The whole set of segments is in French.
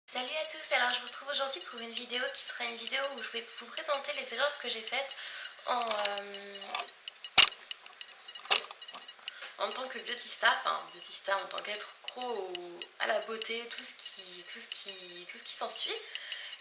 Salut à tous, alors je vous retrouve aujourd'hui pour une vidéo qui sera une vidéo où je vais vous présenter les erreurs que j'ai faites en tant que biotista en tant qu'être pro à la beauté, tout ce qui s'ensuit.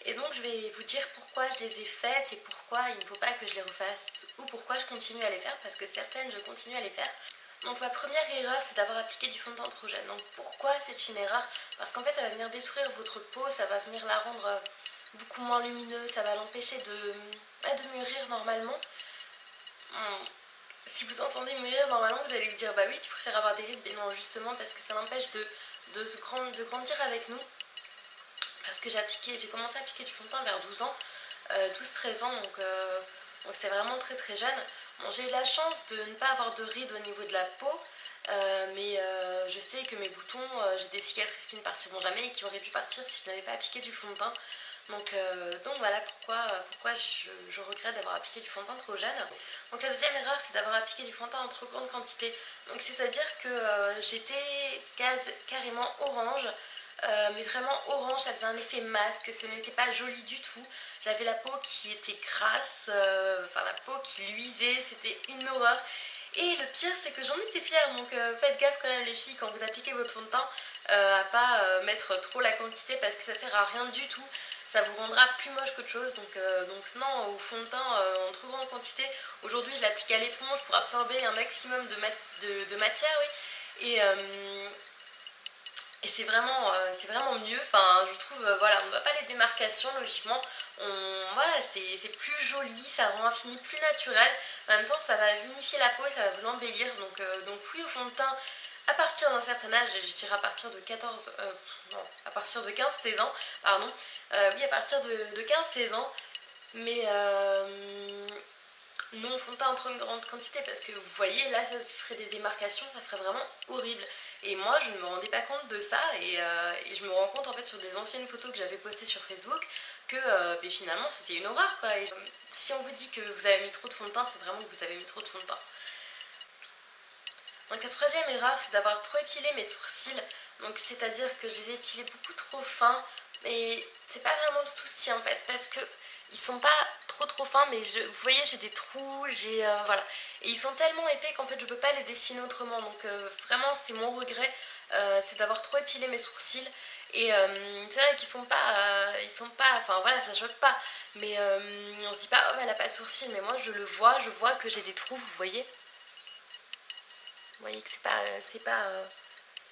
Et donc je vais vous dire pourquoi je les ai faites et pourquoi il ne faut pas que je les refasse ou pourquoi je continue à les faire, parce que certaines je continue à les faire. Donc ma première erreur, c'est d'avoir appliqué du fond de teint trop jeune. Donc pourquoi c'est une erreur? Parce qu'en fait ça va venir détruire votre peau, ça va venir la rendre beaucoup moins lumineuse, ça va l'empêcher de mûrir normalement. Si vous entendez mûrir normalement, vous allez lui dire bah oui, tu préfères avoir des rides, mais non, justement parce que ça l'empêche de grandir avec nous. Parce que j'ai commencé à appliquer du fond de teint vers 12 ans, 12-13 ans, donc c'est vraiment très très jeune. Bon, j'ai eu la chance de ne pas avoir de rides au niveau de la peau, mais je sais que mes boutons, j'ai des cicatrices qui ne partiront jamais et qui auraient pu partir si je n'avais pas appliqué du fond de teint. Donc voilà pourquoi je regrette d'avoir appliqué du fond de teint trop jeune. Donc la deuxième erreur, c'est d'avoir appliqué du fond de teint en trop grande quantité. Donc c'est-à-dire que j'étais carrément orange. Mais vraiment orange, ça faisait un effet masque, ce n'était pas joli du tout. J'avais la peau qui était grasse, la peau qui luisait, c'était une horreur. Et le pire, c'est que j'en étais fière, donc faites gaffe quand même les filles quand vous appliquez votre fond de teint à pas mettre trop la quantité parce que ça sert à rien du tout. Ça vous rendra plus moche qu'autre chose, donc non, au fond de teint en trop grande quantité. Aujourd'hui, je l'applique à l'éponge pour absorber un maximum de matière, oui. Et c'est vraiment mieux, enfin je trouve, voilà, on ne voit pas les démarcations logiquement, voilà, c'est plus joli, ça rend un fini plus naturel, en même temps ça va unifier la peau et ça va vous l'embellir, donc oui au fond de teint, à partir d'un certain âge, je dirais à partir de 14, non, à partir de 15-16 ans, pardon, oui à partir de 15-16 ans, mais non fond de teint en trop grande quantité parce que vous voyez là ça ferait des démarcations, ça ferait vraiment horrible et moi je ne me rendais pas compte de ça et je me rends compte en fait sur des anciennes photos que j'avais postées sur Facebook que finalement c'était une horreur quoi. Et, si on vous dit que vous avez mis trop de fond de teint, c'est vraiment que vous avez mis trop de fond de teint. Donc la troisième erreur, c'est d'avoir trop épilé mes sourcils, donc c'est-à-dire que je les ai épilés beaucoup trop fins, mais c'est pas vraiment le souci en fait, parce que ils sont pas trop fins, mais vous voyez j'ai des trous, voilà, et ils sont tellement épais qu'en fait je peux pas les dessiner autrement, donc vraiment c'est mon regret, c'est d'avoir trop épilé mes sourcils, et c'est vrai ils sont pas, enfin voilà ça choque pas, mais on se dit pas oh mais elle a pas de sourcils, mais moi je vois que j'ai des trous, vous voyez. Vous voyez que c'est pas.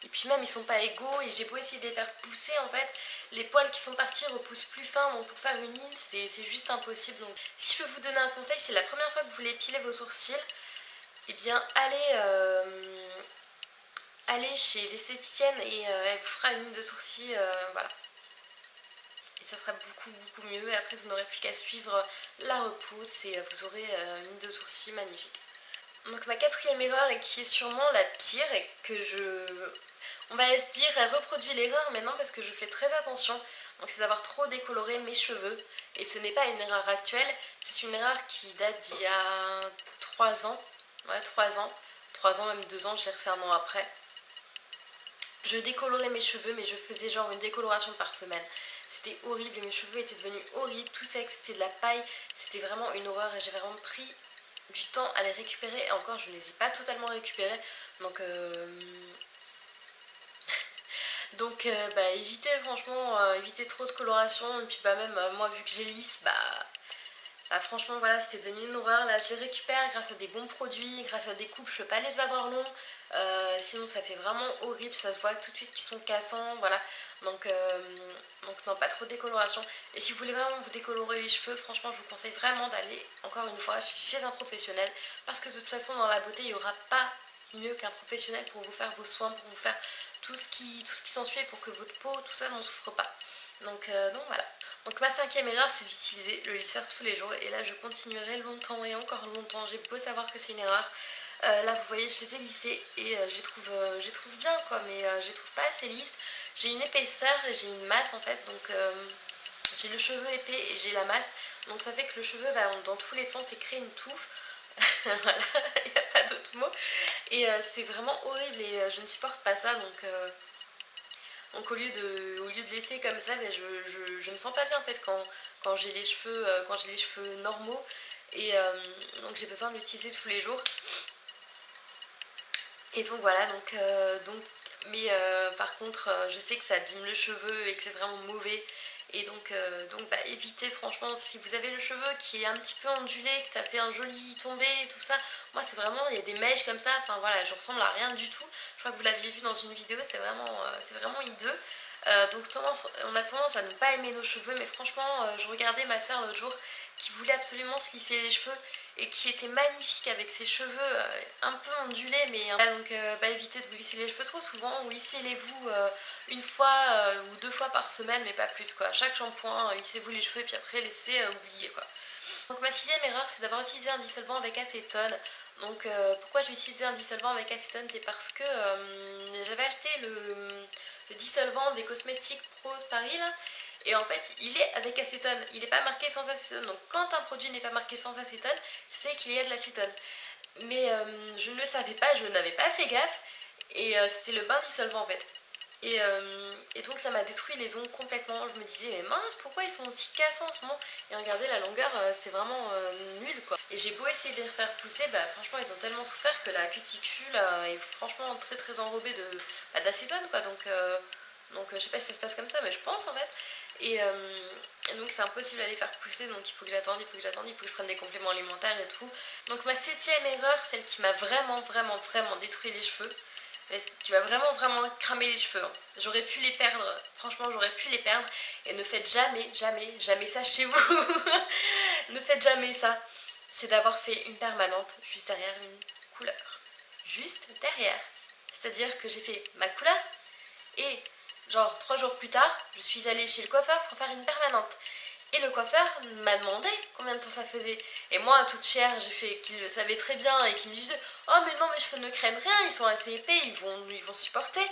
Et puis même ils sont pas égaux et j'ai beau essayer de les faire pousser en fait, les poils qui sont partis repoussent plus fin, donc pour faire une ligne c'est juste impossible. Donc si je peux vous donner un conseil, c'est la première fois que vous voulez épiler vos sourcils, et bien allez chez l'esthéticienne et elle vous fera une ligne de sourcils, voilà. Et ça sera beaucoup mieux et après vous n'aurez plus qu'à suivre la repousse et vous aurez une ligne de sourcils magnifique. Donc ma quatrième erreur et qui est sûrement la pire et on va se dire elle reproduit l'erreur maintenant parce que je fais très attention, donc c'est d'avoir trop décoloré mes cheveux et ce n'est pas une erreur actuelle, c'est une erreur qui date d'il y a 3 ans, ouais 3 ans même 2 ans, je l'ai refait un an après. Je décolorais mes cheveux mais je faisais genre une décoloration par semaine. C'était horrible et mes cheveux étaient devenus horribles, tout secs, c'était de la paille, c'était vraiment une horreur et j'ai vraiment pris du temps à les récupérer et encore je ne les ai pas totalement récupérés donc évitez franchement évitez trop de coloration et puis même moi vu que j'ai lisse franchement voilà c'était devenu une horreur. Là je les récupère grâce à des bons produits, grâce à des coupes, je peux pas les avoir longs, sinon ça fait vraiment horrible, ça se voit tout de suite qu'ils sont cassants, voilà, donc, euh, donc non pas trop de décoloration. Et si vous voulez vraiment vous décolorer les cheveux, franchement je vous conseille vraiment d'aller encore une fois chez un professionnel parce que de toute façon dans la beauté il n'y aura pas mieux qu'un professionnel pour vous faire vos soins, pour vous faire tout ce qui s'ensuit pour que votre peau, tout ça n'en souffre pas. Donc voilà. Donc ma cinquième erreur, c'est d'utiliser le lisseur tous les jours. Et là, je continuerai longtemps et encore longtemps. J'ai beau savoir que c'est une erreur. Là, vous voyez, je les ai lissés et je les trouve bien, quoi. Mais je les trouve pas assez lisses. J'ai une épaisseur et j'ai une masse, en fait. J'ai le cheveu épais et j'ai la masse. Donc ça fait que le cheveu, dans tous les sens, c'est créer une touffe. Voilà, il n'y a pas d'autre mot. Et c'est vraiment horrible et je ne supporte pas ça. Donc au lieu de laisser comme ça, ben, je me sens pas bien en fait quand j'ai les cheveux normaux. Et donc j'ai besoin de l'utiliser tous les jours. Et donc voilà, mais par contre, je sais que ça abîme le cheveu et que c'est vraiment mauvais. Et donc bah, évitez franchement, si vous avez le cheveu qui est un petit peu ondulé, que ça fait un joli tombé et tout ça, moi c'est vraiment, il y a des mèches comme ça, enfin voilà, je ressemble à rien du tout. Je crois que vous l'aviez vu dans une vidéo, c'est vraiment hideux. Donc on a tendance à ne pas aimer nos cheveux, mais franchement, je regardais ma soeur l'autre jour qui voulait absolument se lisser les cheveux et qui était magnifique avec ses cheveux un peu ondulés, mais donc bah, évitez de vous lisser les cheveux trop souvent, ou lissez-les-vous une fois ou 2 fois par semaine, mais pas plus quoi. Chaque shampoing, lissez-vous les cheveux et puis après laissez oublier quoi. Donc ma 6e erreur, c'est d'avoir utilisé un dissolvant avec acétone. Donc pourquoi j'ai utilisé un dissolvant avec acétone, c'est parce que j'avais acheté le dissolvant des cosmétiques Prose Paris là, et en fait il est avec acétone, il n'est pas marqué sans acétone. Donc quand un produit n'est pas marqué sans acétone, c'est qu'il y a de l'acétone. Mais je ne le savais pas, je n'avais pas fait gaffe, et c'était le bain dissolvant en fait. Et donc ça m'a détruit les ongles complètement. Je me disais mais mince, pourquoi ils sont aussi cassants en ce moment? Et regardez la longueur, c'est vraiment nul quoi. Et j'ai beau essayer de les refaire pousser, bah franchement ils ont tellement souffert que la cuticule est franchement très très enrobée d'acétone quoi. Donc je sais pas si ça se passe comme ça, mais je pense en fait. Et donc c'est impossible à les faire pousser, donc il faut que j'attende, il faut que je prenne des compléments alimentaires et tout. Donc ma 7e erreur, celle qui m'a vraiment vraiment vraiment détruit les cheveux, tu vas vraiment vraiment cramer les cheveux, hein. J'aurais pu les perdre, franchement j'aurais pu les perdre. Et ne faites jamais, jamais, jamais ça chez vous. Ne faites jamais ça. C'est d'avoir fait une permanente juste derrière une couleur. Juste derrière. C'est-à-dire que j'ai fait ma couleur et genre 3 jours plus tard, je suis allée chez le coiffeur pour faire une permanente. Et le coiffeur m'a demandé combien de temps ça faisait. Et moi, toute fière, j'ai fait qu'il le savait très bien et qu'il me disait oh mais non, mes cheveux ne craignent rien, ils sont assez épais, ils vont supporter.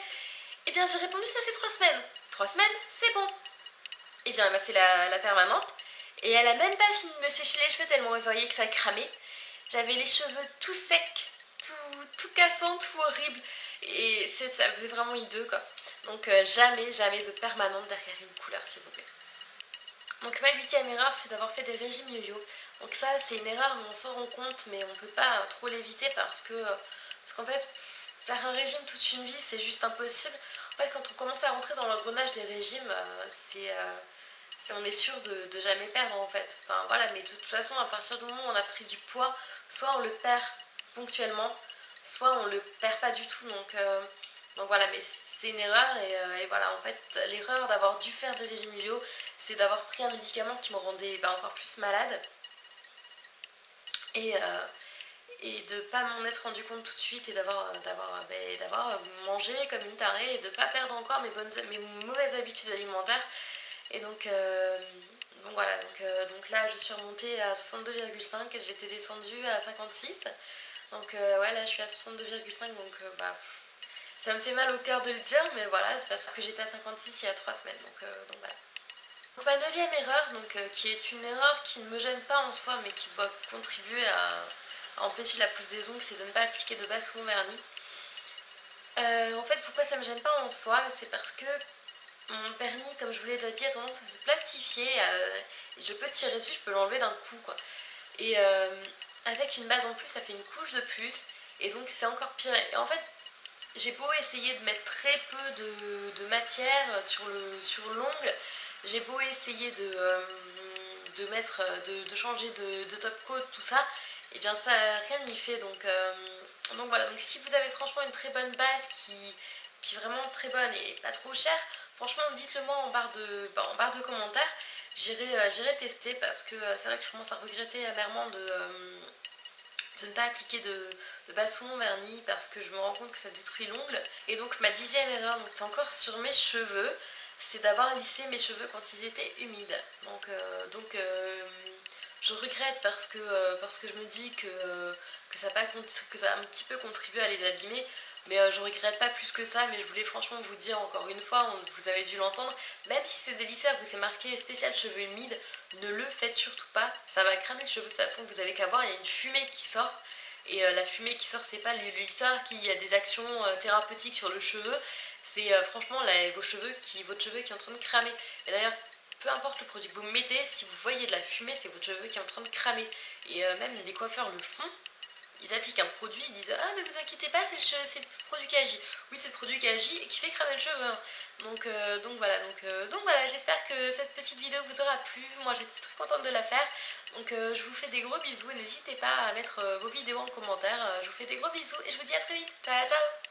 Eh bien j'ai répondu ça fait 3 semaines. 3 semaines, c'est bon. Eh bien elle m'a fait la permanente et elle a même pas fini de me sécher les cheveux tellement elle voyait que ça cramait. J'avais les cheveux tout secs, tout cassants, tout horrible. Et ça faisait vraiment hideux quoi. Donc jamais, jamais de permanente derrière une couleur s'il vous plaît. Donc ma 8e erreur, c'est d'avoir fait des régimes yo-yo. Donc ça, c'est une erreur, on s'en rend compte, mais on peut pas trop l'éviter parce qu'en fait, faire un régime toute une vie, c'est juste impossible. En fait, quand on commence à rentrer dans l'engrenage des régimes, on est sûr de jamais perdre en fait. Enfin voilà, mais de toute façon, à partir du moment où on a pris du poids, soit on le perd ponctuellement, soit on le perd pas du tout. Donc voilà, mais c'est une erreur et voilà, en fait, l'erreur d'avoir dû faire des régimes yo-yo, c'est d'avoir pris un médicament qui me rendait encore plus malade et de ne pas m'en être rendu compte tout de suite et d'avoir mangé comme une tarée et de ne pas perdre encore mes mauvaises habitudes alimentaires. Et donc voilà, donc là je suis remontée à 62,5 et j'étais descendue à 56. Donc ouais, là je suis à 62,5, donc ça me fait mal au cœur de le dire, mais voilà, de toute façon que j'étais à 56 il y a 3 semaines, donc voilà. Donc ma 9e erreur, qui est une erreur qui ne me gêne pas en soi, mais qui doit contribuer à empêcher la pousse des ongles, c'est de ne pas appliquer de base-fond vernis. En fait, pourquoi ça me gêne pas en soi? C'est parce que mon vernis, comme je vous l'ai déjà dit, a tendance à se plastifier, et je peux tirer dessus, je peux l'enlever d'un coup quoi. Et avec une base en plus, ça fait une couche de plus, et donc c'est encore pire. Et en fait, j'ai beau essayer de mettre très peu de matière sur l'ongle, j'ai beau essayer de changer de top coat, tout ça, et bien ça rien n'y fait. Donc voilà, donc si vous avez franchement une très bonne base qui est vraiment très bonne et pas trop chère, franchement dites-le moi en barre de commentaires, j'irai tester parce que c'est vrai que je commence à regretter amèrement de ne pas appliquer de base-fond vernis parce que je me rends compte que ça détruit l'ongle. Et donc ma 10e erreur, c'est encore sur mes cheveux, c'est d'avoir lissé mes cheveux quand ils étaient humides. Donc je regrette parce que je me dis que ça a un petit peu contribué à les abîmer. Mais je regrette pas plus que ça, mais je voulais franchement vous dire encore une fois, vous avez dû l'entendre, même si c'est des lisseurs où c'est marqué spécial cheveux humides, ne le faites surtout pas, ça va cramer le cheveu. De toute façon vous avez qu'à voir, il y a une fumée qui sort, et la fumée qui sort, c'est pas le lisseur qui a des actions thérapeutiques sur le cheveu, C'est franchement votre cheveu qui est en train de cramer. Et d'ailleurs, peu importe le produit que vous mettez, si vous voyez de la fumée, c'est votre cheveu qui est en train de cramer. Et même des coiffeurs le font. Ils appliquent un produit, ils disent ah mais vous inquiétez pas, c'est le produit qui agit. Oui, c'est le produit qui agit et qui fait cramer le cheveu, hein. Donc voilà, j'espère que cette petite vidéo vous aura plu. Moi j'étais très contente de la faire. Donc je vous fais des gros bisous et n'hésitez pas à mettre vos vidéos en commentaire. Je vous fais des gros bisous et je vous dis à très vite. Ciao ciao.